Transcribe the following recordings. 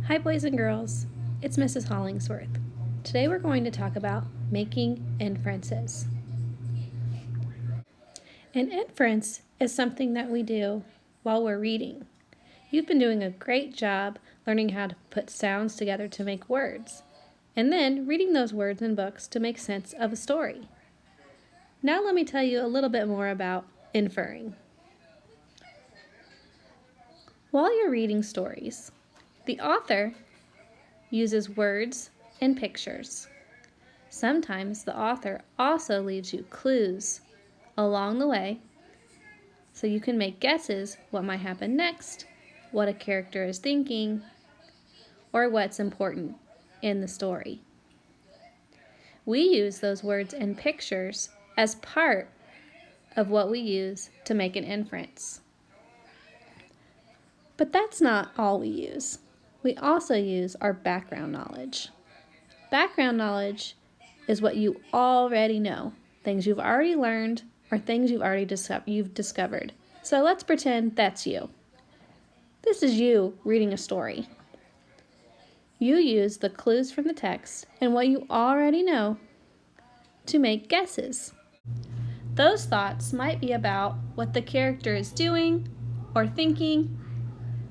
Hi boys and girls, it's Mrs. Hollingsworth. Today we're going to talk about making inferences. An inference is something that we do while we're reading. You've been doing a great job learning how to put sounds together to make words, and then reading those words in books to make sense of a story. Now let me tell you a little bit more about inferring. While you're reading stories, the author uses words and pictures. Sometimes the author also leaves you clues along the way so you can make guesses what might happen next, what a character is thinking, or what's important in the story. We use those words and pictures as part of what we use to make an inference. But that's not all we use. We also use our background knowledge. Background knowledge is what you already know, things you've already learned or things you've discovered. So let's pretend that's you. This is you reading a story. You use the clues from the text and what you already know to make guesses. Those thoughts might be about what the character is doing or thinking,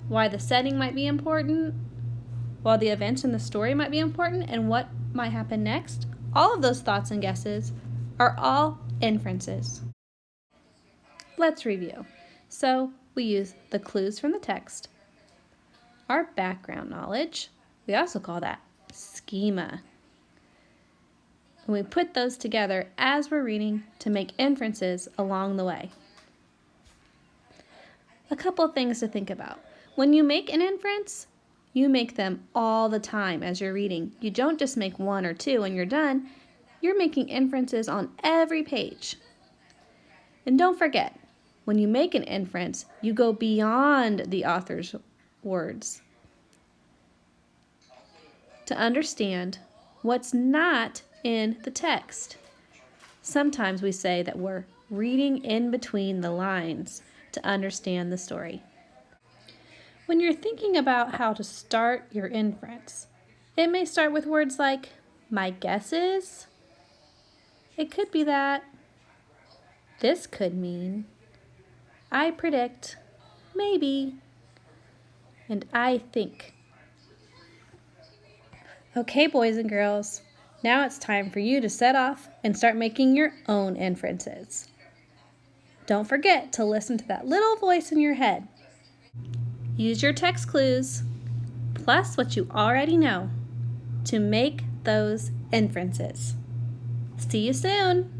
why the setting might be important, while the events in the story might be important, and what might happen next. All of those thoughts and guesses are all inferences. Let's review. So we use the clues from the text, our background knowledge, we also call that schema. And we put those together as we're reading to make inferences along the way. A couple of things to think about. When you make an inference, you make them all the time as you're reading. You don't just make one or two and you're done. You're making inferences on every page. And don't forget, when you make an inference, you go beyond the author's words to understand what's not in the text. Sometimes we say that we're reading in between the lines to understand the story. When you're thinking about how to start your inference, it may start with words like, my guess is. It could be that. This could mean. I predict. Maybe. And I think. Okay, boys and girls, now it's time for you to set off and start making your own inferences. Don't forget to listen to that little voice in your head. Use your text clues, plus what you already know, to make those inferences. See you soon!